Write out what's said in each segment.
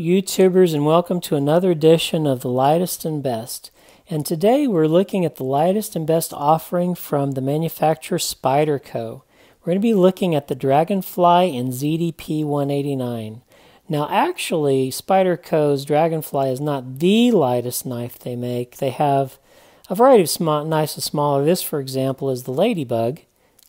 YouTubers, and welcome to another edition of the Lightest and Best. And today we're looking at the lightest and best offering from the manufacturer Spyderco. We're going to be looking at the Dragonfly in ZDP 189. Now actually, Spyderco's Dragonfly is not the lightest knife they make. They have a variety of knives that's smaller. This, for example, is the Ladybug.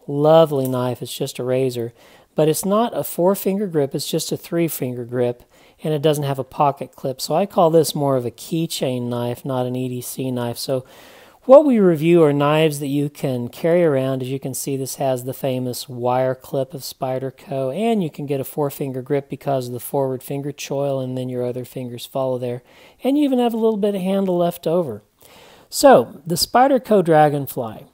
Lovely knife. It's just a razor. But it's not a 4-finger grip. It's just a 3-finger grip. And it doesn't have a pocket clip. So I call this more of a keychain knife, not an EDC knife. So what we review are knives that you can carry around. As you can see, this has the famous wire clip of Spyderco. And you can get a 4-finger grip because of the forward finger choil, and then your other fingers follow there. And you even have a little bit of handle left over. So, the Spyderco Dragonfly.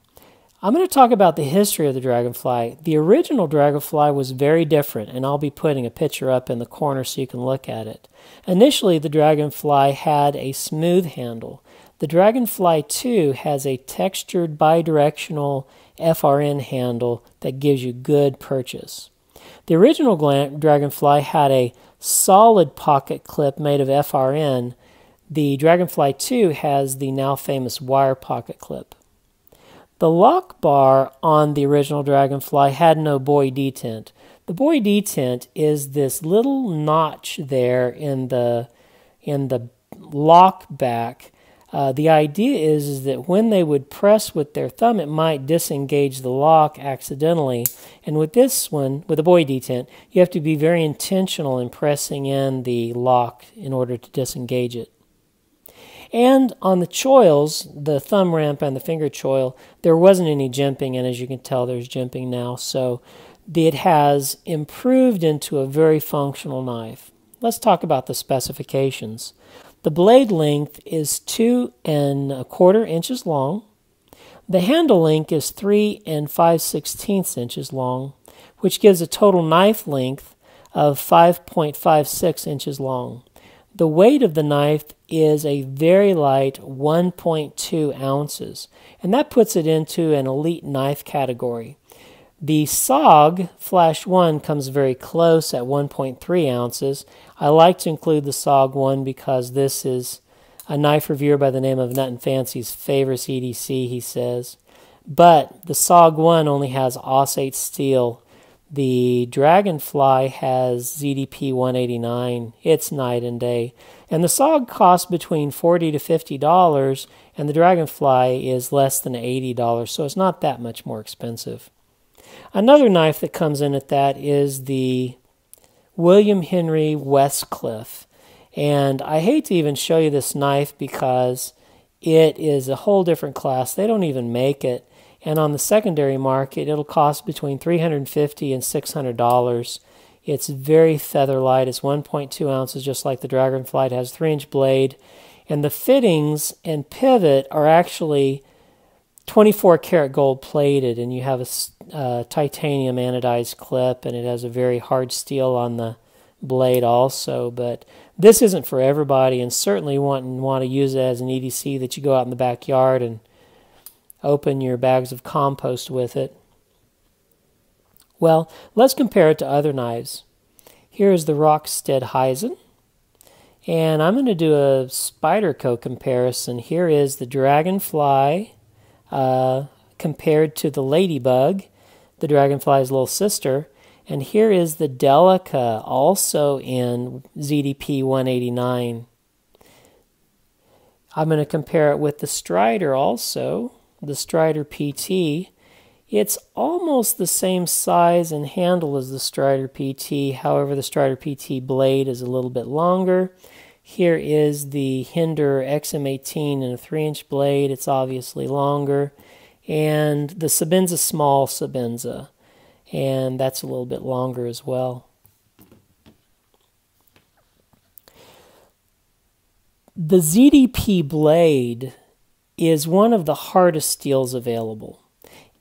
I'm going to talk about the history of the Dragonfly. The original Dragonfly was very different, and I'll be putting a picture up in the corner so you can look at it. Initially, the Dragonfly had a smooth handle. The Dragonfly 2 has a textured bidirectional FRN handle that gives you good purchase. The original Dragonfly had a solid pocket clip made of FRN. The Dragonfly 2 has the now famous wire pocket clip. The lock bar on the original Dragonfly had no buoy detent. The buoy detent is this little notch there in the lock back. The idea is that when they would press with their thumb, it might disengage the lock accidentally. And with this one, with the buoy detent, you have to be very intentional in pressing in the lock in order to disengage it. And on the choils, the thumb ramp and the finger choil, there wasn't any jimping, and as you can tell, there's jimping now. So it has improved into a very functional knife. Let's talk about the specifications. The blade length is 2 1/4 inches long. The handle length is 3 5/16 inches long, which gives a total knife length of 5.56 inches long. The weight of the knife is a very light 1.2 ounces, and that puts it into an elite knife category. The SOG Flash 1 comes very close at 1.3 ounces. I like to include the SOG 1 because this is a knife reviewer by the name of Nut and Fancy's favorite EDC, he says. But the SOG 1 only has Aussate steel. The Dragonfly has ZDP 189. It's night and day. And the SOG costs between $40 to $50, and the Dragonfly is less than $80, so it's not that much more expensive. Another knife that comes in at that is the William Henry Westcliff. And I hate to even show you this knife because it is a whole different class. They don't even make it. And on the secondary market, it'll cost between $350 and $600. It's very feather light. It's 1.2 ounces, just like the Dragonfly. It has a 3-inch blade. And the fittings and pivot are actually 24 karat gold plated. And you have a titanium anodized clip, and it has a very hard steel on the blade also. But this isn't for everybody, and certainly wouldn't want to use it as an EDC that you go out in the backyard and open your bags of compost with it. Well, let's compare it to other knives. Here is the Rockstead Heisen, and I'm going to do a Spyderco comparison. Here is the Dragonfly compared to the Ladybug, the Dragonfly's little sister, and here is the Delica, also in ZDP 189. I'm going to compare it with the Strider also, the Strider PT. It's almost the same size and handle as the Strider PT. However, the Strider PT blade is a little bit longer. Here is the Hinder XM18 in a 3-inch blade. It's obviously longer. And the Sebenza Small Sebenza. And that's a little bit longer as well. The ZDP blade is one of the hardest steels available.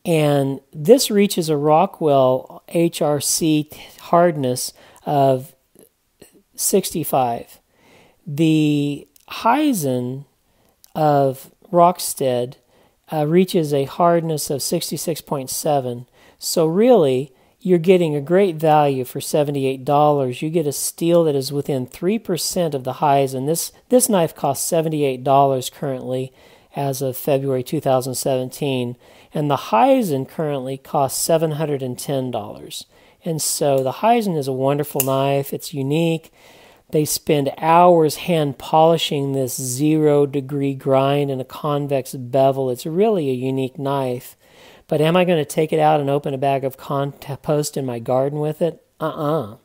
And this reaches a Rockwell HRC hardness of 65. The Heisen of Rockstead reaches a hardness of 66.7. So really, you're getting a great value for $78. You get a steel that is within 3% of the highs, and this knife costs $78 currently as of February 2017, and the Heisen currently costs $710. And so the Heisen is a wonderful knife. It's unique. They spend hours hand polishing this 0-degree grind and a convex bevel. It's really a unique knife. But am I going to take it out and open a bag of compost in my garden with it? I'm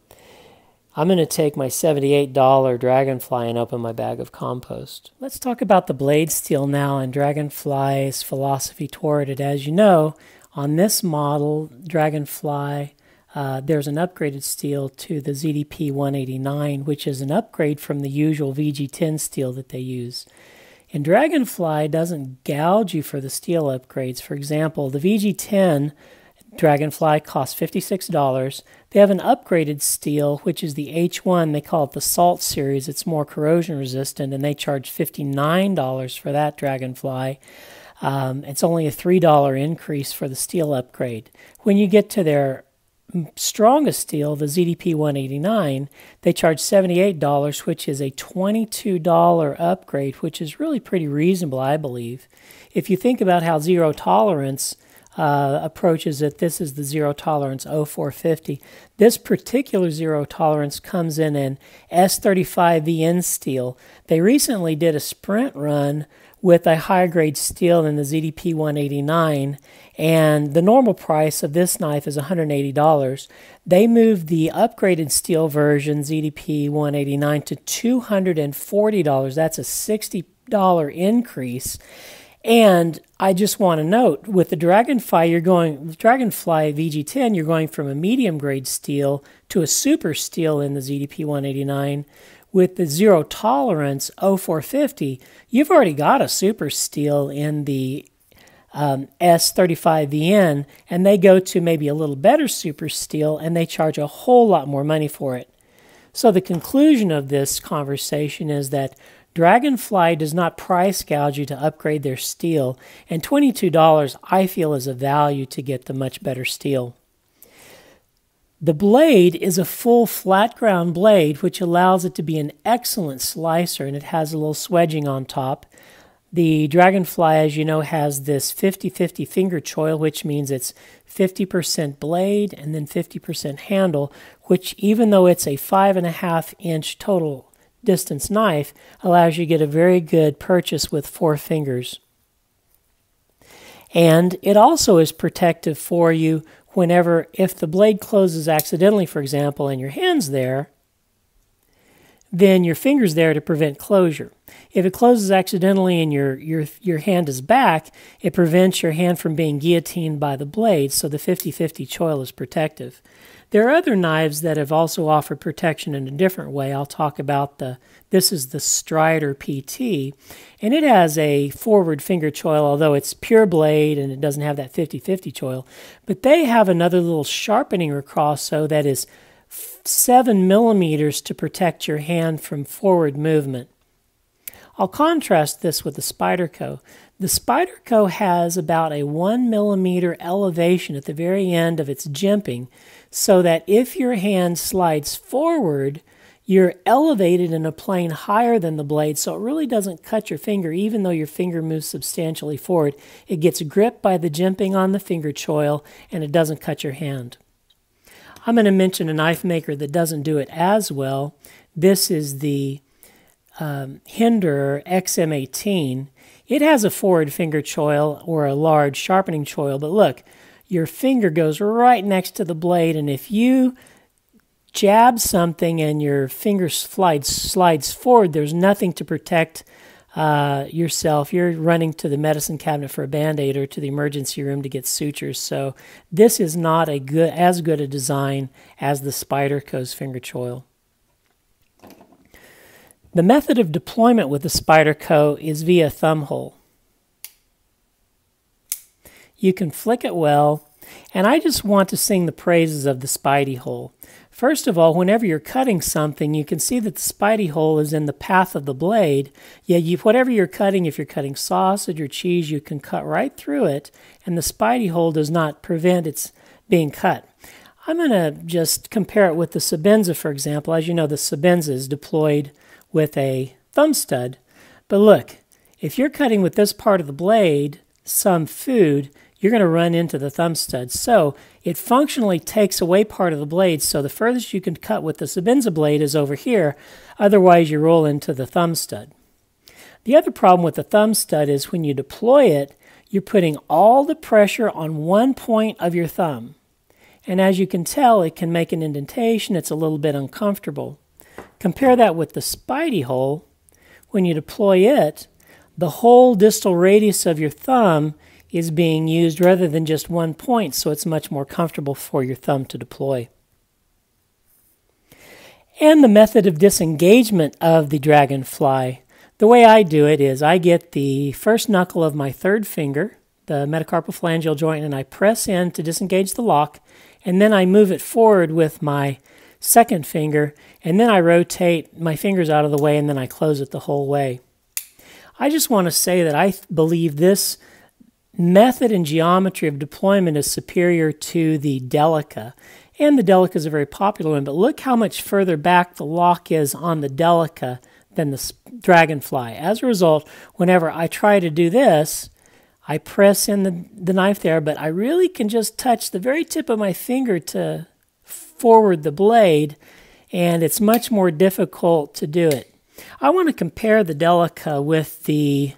going to take my $78 Dragonfly and open my bag of compost. Let's talk about the blade steel now and Dragonfly's philosophy toward it. As you know, on this model, Dragonfly, there's an upgraded steel to the ZDP 189, which is an upgrade from the usual VG10 steel that they use. And Dragonfly doesn't gouge you for the steel upgrades. For example, the VG10 Dragonfly costs $56. They have an upgraded steel, which is the H1. They call it the Salt series. It's more corrosion resistant, and they charge $59 for that Dragonfly. It's only a $3 increase for the steel upgrade. When you get to their strongest steel, the ZDP 189, they charge $78, which is a $22 upgrade, which is really pretty reasonable, I believe. If you think about how zero tolerance approaches it, this is the zero tolerance 0450. This particular zero tolerance comes in an S35VN steel. They recently did a sprint run with a higher grade steel than the ZDP 189, and the normal price of this knife is $180. They moved the upgraded steel version ZDP 189 to $240. That's a $60 increase. And I just want to note, with the Dragonfly, Dragonfly VG10, you're going from a medium grade steel to a super steel in the ZDP 189. With the zero tolerance 0450, you've already got a super steel in the S35VN, and they go to maybe a little better super steel, and they charge a whole lot more money for it. So the conclusion of this conversation is that Dragonfly does not price gouge you to upgrade their steel, and $22 I feel is a value to get the much better steel. The blade is a full flat ground blade, which allows it to be an excellent slicer, and it has a little swedging on top. The Dragonfly, as you know, has this 50-50 finger choil, which means it's 50% blade and then 50% handle, which, even though it's a 5.5-inch total distance knife, allows you to get a very good purchase with 4 fingers. And it also is protective for you whenever, if the blade closes accidentally, for example, and your hand's there, then your finger's there to prevent closure. If it closes accidentally and your hand is back, it prevents your hand from being guillotined by the blade, so the 50-50 choil is protective. There are other knives that have also offered protection in a different way. I'll talk about this is the Strider PT, and it has a forward finger choil, although it's pure blade and it doesn't have that 50-50 choil. But they have another little sharpening recrosso that is 7 millimeters to protect your hand from forward movement. I'll contrast this with the Spyderco. The Spyderco has about a 1 millimeter elevation at the very end of its jimping, so that if your hand slides forward, you're elevated in a plane higher than the blade, so it really doesn't cut your finger, even though your finger moves substantially forward. It gets gripped by the jimping on the finger choil, and it doesn't cut your hand. I'm going to mention a knife maker that doesn't do it as well. This is the Hinder XM18. It has a forward finger choil or a large sharpening choil, but look, your finger goes right next to the blade, and if you jab something and your finger slides forward, there's nothing to protect yourself. You're running to the medicine cabinet for a Band-Aid or to the emergency room to get sutures. So this is not as good a design as the Spyderco's finger choil. The method of deployment with the Spyderco is via thumb hole. You can flick it well, and I just want to sing the praises of the Spidey hole. First of all, whenever you're cutting something, you can see that the Spidey hole is in the path of the blade. Whatever you're cutting, if you're cutting sausage or cheese, you can cut right through it, and the Spidey hole does not prevent its being cut. I'm going to just compare it with the Sebenza, for example. As you know, the Sebenza is deployed with a thumb stud. But look, if you're cutting with this part of the blade some food, you're going to run into the thumb stud. So it functionally takes away part of the blade, so the furthest you can cut with the Sebenza blade is over here. Otherwise, you roll into the thumb stud. The other problem with the thumb stud is when you deploy it, you're putting all the pressure on one point of your thumb. And as you can tell, it can make an indentation. It's a little bit uncomfortable. Compare that with the Spydey hole. When you deploy it, the whole distal radius of your thumb is being used rather than just one point, so it's much more comfortable for your thumb to deploy. And the method of disengagement of the Dragonfly. The way I do it is I get the first knuckle of my third finger, the metacarpophalangeal joint, and I press in to disengage the lock, and then I move it forward with my second finger, and then I rotate my fingers out of the way, and then I close it the whole way. I just want to say that I believe this method and geometry of deployment is superior to the Delica. And the Delica is a very popular one, but look how much further back the lock is on the Delica than the Dragonfly. As a result, whenever I try to do this, I press in the knife there, but I really can just touch the very tip of my finger to forward the blade, and it's much more difficult to do it. I want to compare the Delica with the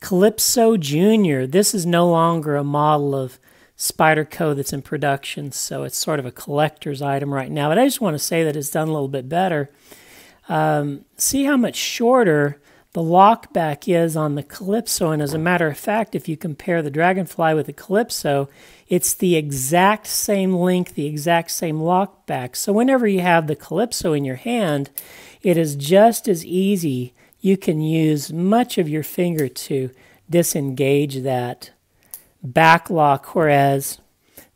Calypso Junior. This is no longer a model of Spyderco that's in production, so it's sort of a collector's item right now. But I just want to say that it's done a little bit better. See how much shorter the lock back is on the Calypso, and as a matter of fact, if you compare the Dragonfly with the Calypso, it's the exact same length, the exact same lock back. So whenever you have the Calypso in your hand, it is just as easy. You can use much of your finger to disengage that back lock, whereas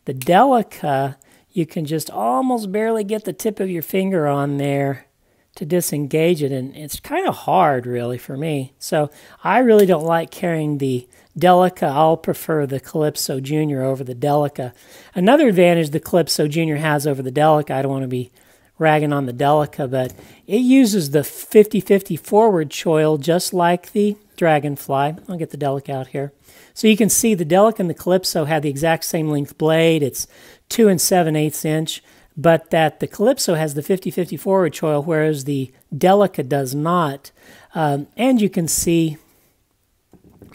the Delica, you can just almost barely get the tip of your finger on there to disengage it, and it's kind of hard really for me. So I really don't like carrying the Delica. I'll prefer the Calypso Junior over the Delica. Another advantage the Calypso Junior has over the Delica, I don't want to be ragging on the Delica, but it uses the 50-50 forward choil just like the Dragonfly. I'll get the Delica out here. So you can see the Delica and the Calypso have the exact same length blade. It's 2 7/8 inch. But that the Calypso has the 50-50 forward choil, whereas the Delica does not. And you can see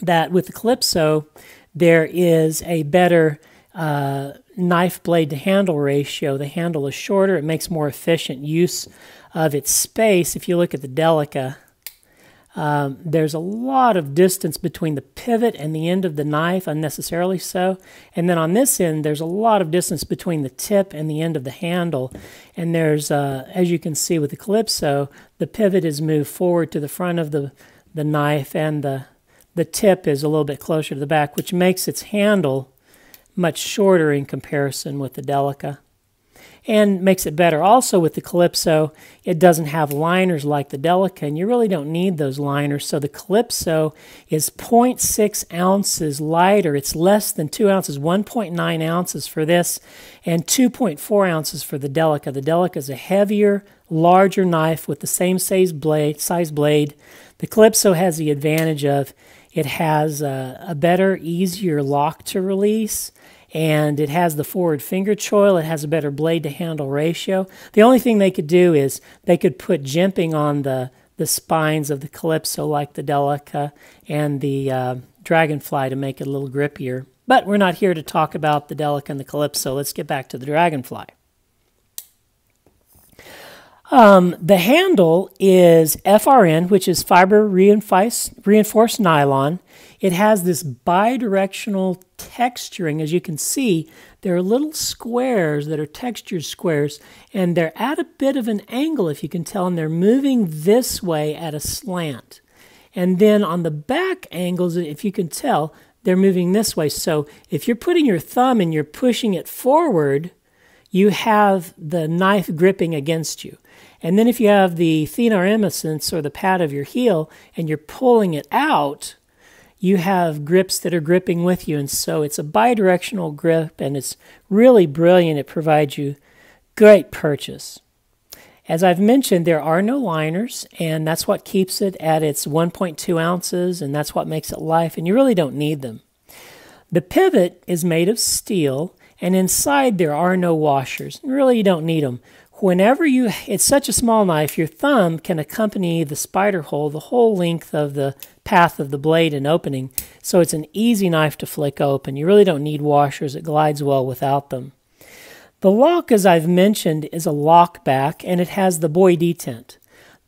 that with the Calypso, there is a better knife blade to handle ratio. The handle is shorter. It makes more efficient use of its space. If you look at the Delica, there's a lot of distance between the pivot and the end of the knife, unnecessarily so. And then on this end, there's a lot of distance between the tip and the end of the handle. And there's, as you can see with the Calypso, the pivot is moved forward to the front of the knife, and the tip is a little bit closer to the back, which makes its handle much shorter in comparison with the Delica. And makes it better. Also with the Calypso, it doesn't have liners like the Delica, and you really don't need those liners. So the Calypso is 0.6 ounces lighter. It's less than 2 ounces, 1.9 ounces for this, and 2.4 ounces for the Delica. The Delica is a heavier, larger knife with the same size blade. The Calypso has the advantage of it has a better, easier lock to release, and it has the forward finger choil. It has a better blade to handle ratio. The only thing they could do is they could put jimping on the spines of the Calypso like the Delica and the Dragonfly to make it a little grippier. But we're not here to talk about the Delica and the Calypso. Let's get back to the Dragonfly. The handle is FRN, which is fiber reinforced nylon. It has this bidirectional texturing. As you can see, there are little squares that are textured squares, and they're at a bit of an angle, if you can tell, and they're moving this way at a slant. And then on the back angles, if you can tell, they're moving this way. So if you're putting your thumb and you're pushing it forward, you have the knife gripping against you. And then if you have the thenar emissence, or the pad of your heel, and you're pulling it out, you have grips that are gripping with you, and so it's a bidirectional grip, and it's really brilliant. It provides you great purchase. As I've mentioned, there are no liners, and that's what keeps it at its 1.2 ounces, and that's what makes it life, and you really don't need them. The pivot is made of steel, and inside there are no washers. Really, you don't need them. Whenever it's such a small knife, your thumb can accompany the spider hole the whole length of the path of the blade and opening, so it's an easy knife to flick open. You really don't need washers. It glides well without them. The lock, as I've mentioned, is a lock back, and it has the buoy detent.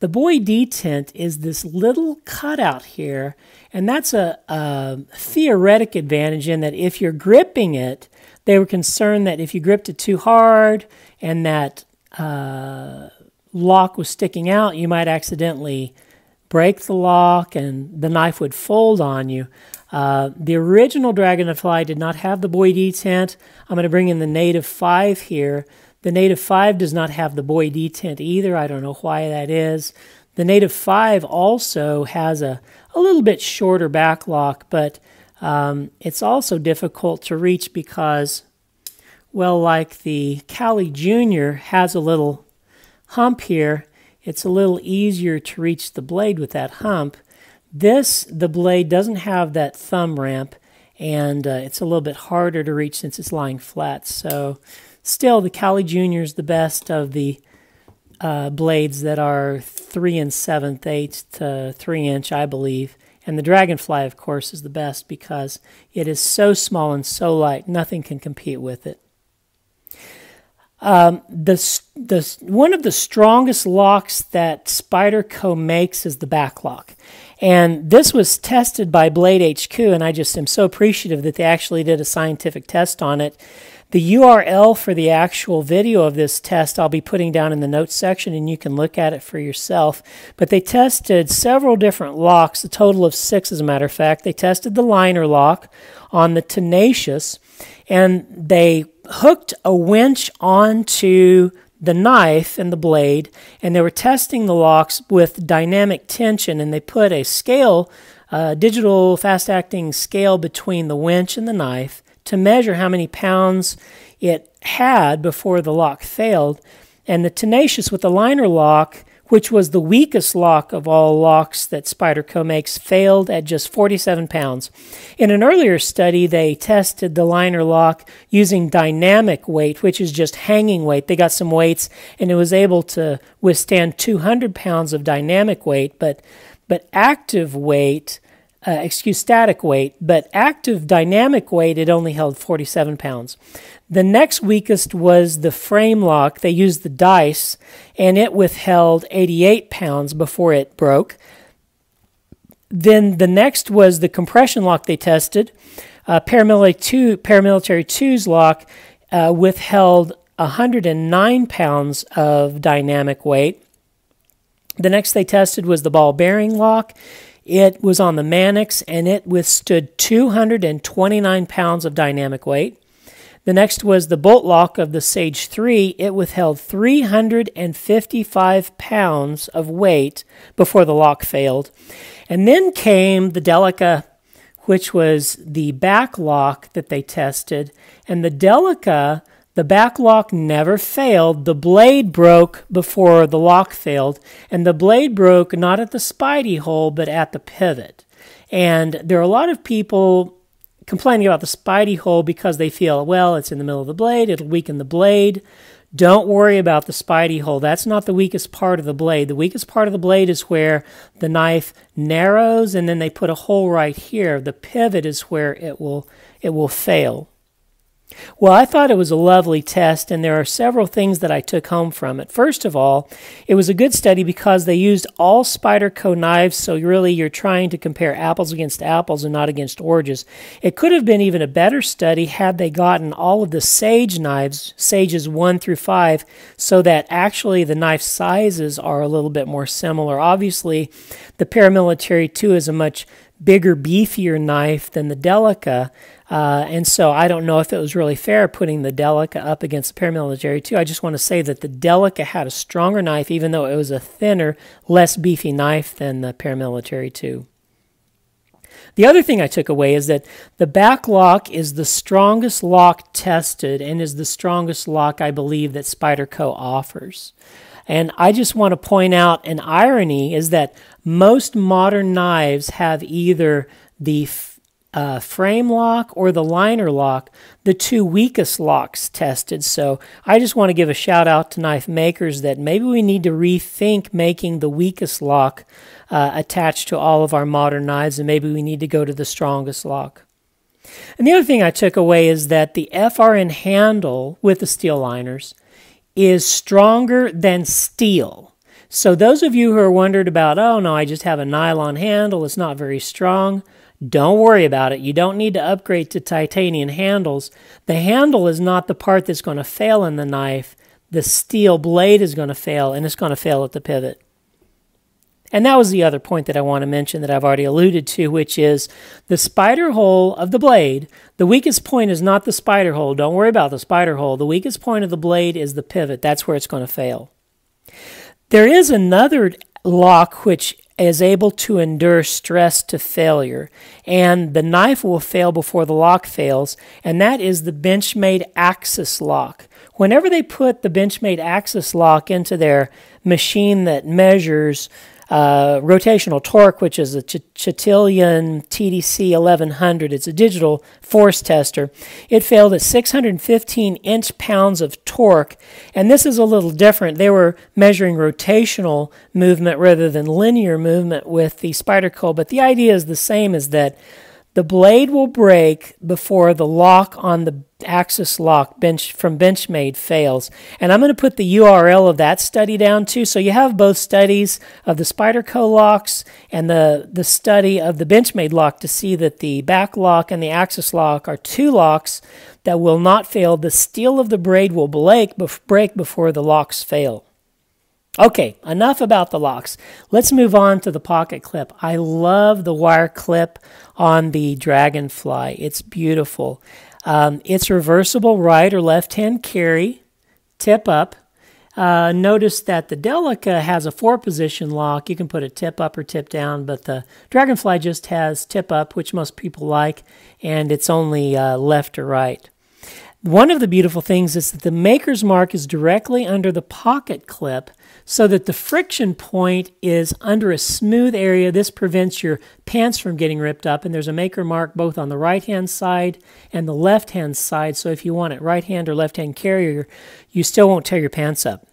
The buoy detent is this little cutout here, and that's a theoretic advantage in that if you're gripping it, they were concerned that if you gripped it too hard and that lock was sticking out, you might accidentally break the lock and the knife would fold on you. The original Dragonfly did not have the buoy detent. I'm going to bring in the Native 5 here. The Native 5 does not have the buoy detent either. I don't know why that is. The Native 5 also has a little bit shorter back lock, but it's also difficult to reach because, well, like the Cali Jr. has a little hump here, it's a little easier to reach the blade with that hump. The blade doesn't have that thumb ramp, and it's a little bit harder to reach since it's lying flat. So still, the Cali Jr. is the best of the blades that are 3 7/8 to 3 inch, I believe. And the Dragonfly, of course, is the best because it is so small and so light, nothing can compete with it. One of the strongest locks that Spyderco makes is the back lock. And this was tested by Blade HQ, and I just am so appreciative that they actually did a scientific test on it. The URL for the actual video of this test I'll be putting down in the notes section, and you can look at it for yourself. But they tested several different locks, a total of 6 as a matter of fact. They tested the liner lock on the TENACIOUS, and they hooked a winch onto the knife and the blade, and they were testing the locks with dynamic tension, and they put a scale, digital fast-acting scale between the winch and the knife to measure how many pounds it had before the lock failed. And the TENACIOUS with the liner lock, which was the weakest lock of all locks that Spyderco makes, failed at just 47 pounds. In an earlier study, they tested the liner lock using dynamic weight, which is just hanging weight. They got some weights, and it was able to withstand 200 pounds of dynamic weight, but active weight, static weight, but active dynamic weight, it only held 47 pounds. The next weakest was the frame lock. They used the dice, and it withheld 88 pounds before it broke. Then the next was the compression lock they tested. Paramilitary 2's lock withheld 109 pounds of dynamic weight. The next they tested was the ball bearing lock. It was on the MANIX, and it withstood 229 pounds of dynamic weight. The next was the bolt lock of the Sage 3. It withheld 355 pounds of weight before the lock failed. And then came the Delica, which was the back lock that they tested. And the Delica, the back lock never failed. The blade broke before the lock failed. And the blade broke not at the spidey hole, but at the pivot. And there are a lot of people complaining about the spidey hole because they feel, well, it's in the middle of the blade, it'll weaken the blade. Don't worry about the spidey hole. That's not the weakest part of the blade. The weakest part of the blade is where the knife narrows, and then they put a hole right here. The pivot is where it will fail. Well, I thought it was a lovely test, and there are several things that I took home from it. First of all, it was a good study because they used all Spyderco knives, so really you're trying to compare apples against apples and not against oranges. It could have been even a better study had they gotten all of the Sage knives, Sages 1 through 5, so that actually the knife sizes are a little bit more similar. Obviously, the Paramilitary 2 is a much bigger, beefier knife than the Delica, and so I don't know if it was really fair putting the Delica up against the Paramilitary 2. I just want to say that the Delica had a stronger knife, even though it was a thinner, less beefy knife than the Paramilitary 2. The other thing I took away is that the back lock is the strongest lock tested and is the strongest lock I believe that Spyderco offers. And I just want to point out an irony is that most modern knives have either the frame lock or the liner lock, the two weakest locks tested. So I just want to give a shout out to knife makers that maybe we need to rethink making the weakest lock attached to all of our modern knives, and maybe we need to go to the strongest lock. And the other thing I took away is that the FRN handle with the steel liners is stronger than steel. So those of you who are wondered about, oh no, I just have a nylon handle, it's not very strong, don't worry about it. You don't need to upgrade to titanium handles. The handle is not the part that's going to fail in the knife. The steel blade is going to fail, and it's going to fail at the pivot. And that was the other point that I want to mention that I've already alluded to, which is the spider hole of the blade. The weakest point is not the spider hole. Don't worry about the spider hole. The weakest point of the blade is the pivot. That's where it's going to fail. There is another lock which is able to endure stress to failure, and the knife will fail before the lock fails, and that is the Benchmade Axis lock. Whenever they put the Benchmade Axis lock into their machine that measures rotational torque, which is a Chatillon TDC 1100. It's a digital force tester. It failed at 615 inch-pounds of torque, and this is a little different. They were measuring rotational movement rather than linear movement with the Spyderco, but the idea is the same, is that the blade will break before the lock on the Axis lock from Benchmade fails. And I'm going to put the URL of that study down too. So you have both studies of the Spyderco locks and the study of the Benchmade lock to see that the back lock and the Axis lock are two locks that will not fail. The steel of the blade will break before the locks fail. Okay, enough about the locks. Let's move on to the pocket clip. I love the wire clip on the Dragonfly. It's beautiful. It's reversible right or left-hand carry, tip up. Notice that the Delica has a 4-position lock. You can put it tip up or tip down, but the Dragonfly just has tip up, which most people like, and it's only left or right. One of the beautiful things is that the maker's mark is directly under the pocket clip so that the friction point is under a smooth area. This prevents your pants from getting ripped up, and there's a maker mark both on the right-hand side and the left-hand side, so if you want it right-hand or left-hand carrier, you still won't tear your pants up.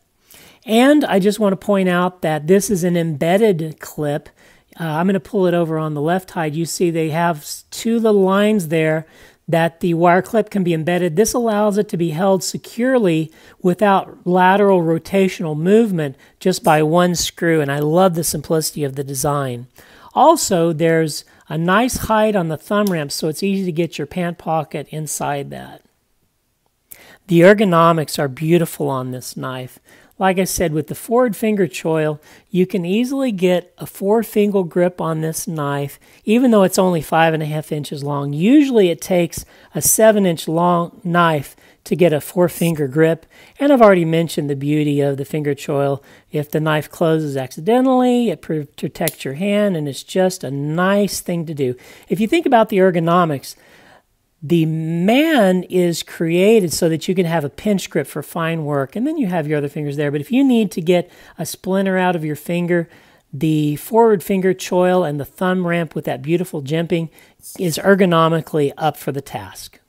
And I just want to point out that this is an embedded clip. I'm going to pull it over on the left side. You see they have two little lines there that the wire clip can be embedded. This allows it to be held securely without lateral rotational movement just by one screw, and I love the simplicity of the design. Also, there's a nice height on the thumb ramp, so it's easy to get your pant pocket inside that. The ergonomics are beautiful on this knife. Like I said, with the forward finger choil, you can easily get a 4-finger grip on this knife, even though it's only 5.5 inches long. Usually it takes a 7-inch long knife to get a 4-finger grip, and I've already mentioned the beauty of the finger choil. If the knife closes accidentally, it protects your hand, and it's just a nice thing to do. If you think about the ergonomics, the man is created so that you can have a pinch grip for fine work, and then you have your other fingers there. But if you need to get a splinter out of your finger, the forward finger choil and the thumb ramp with that beautiful jimping is ergonomically up for the task.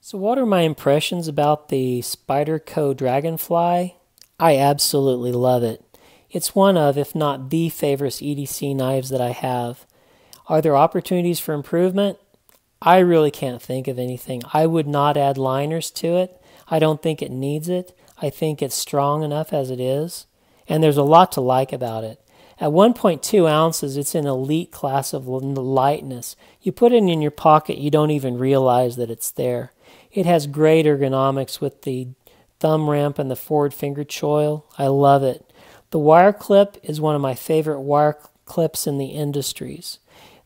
So what are my impressions about the Spyderco Dragonfly? I absolutely love it. It's one of, if not the favorite EDC knives that I have. Are there opportunities for improvement? I really can't think of anything. I would not add liners to it. I don't think it needs it. I think it's strong enough as it is. And there's a lot to like about it. At 1.2 ounces, it's an elite class of lightness. You put it in your pocket, you don't even realize that it's there. It has great ergonomics with the thumb ramp and the forward finger choil. I love it. The wire clip is one of my favorite wire clips in the industries.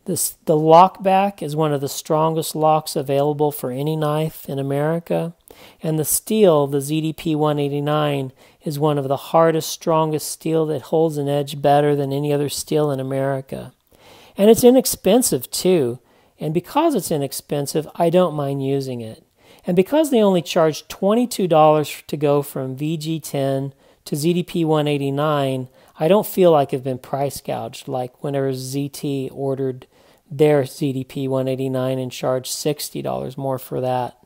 The lock back is one of the strongest locks available for any knife in America. And the steel, the ZDP 189, is one of the hardest, strongest steel that holds an edge better than any other steel in America. And it's inexpensive too. And because it's inexpensive, I don't mind using it. And because they only charge $22 to go from VG10 to ZDP 189, I don't feel like I've been price gouged like whenever ZT ordered their ZDP 189 and charged $60 more for that.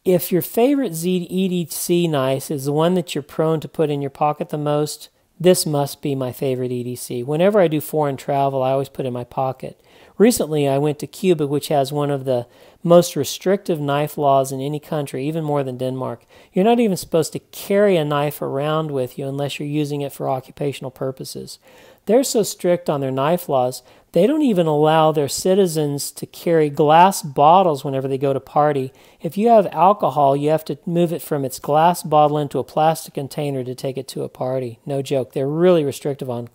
If your favorite EDC knife is the one that you're prone to put in your pocket the most, this must be my favorite EDC. Whenever I do foreign travel, I always put it in my pocket. Recently, I went to Cuba, which has one of the most restrictive knife laws in any country, even more than Denmark. You're not even supposed to carry a knife around with you unless you're using it for occupational purposes. They're so strict on their knife laws, they don't even allow their citizens to carry glass bottles whenever they go to party. If you have alcohol, you have to move it from its glass bottle into a plastic container to take it to a party. No joke. They're really restrictive on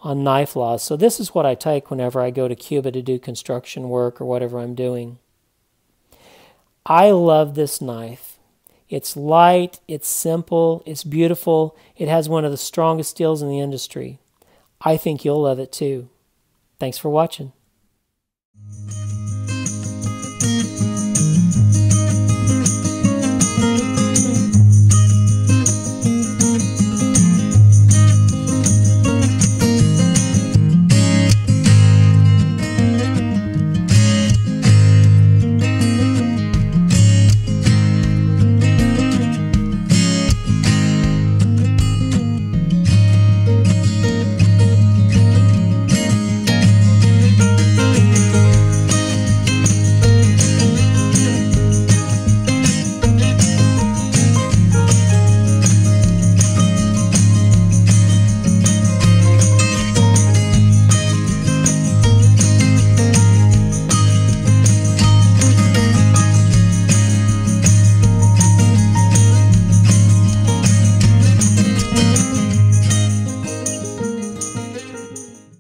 knife laws. So this is what I take whenever I go to Cuba to do construction work or whatever I'm doing. I love this knife. It's light, it's simple, it's beautiful. It has one of the strongest steels in the industry. I think you'll love it too. Thanks for watching.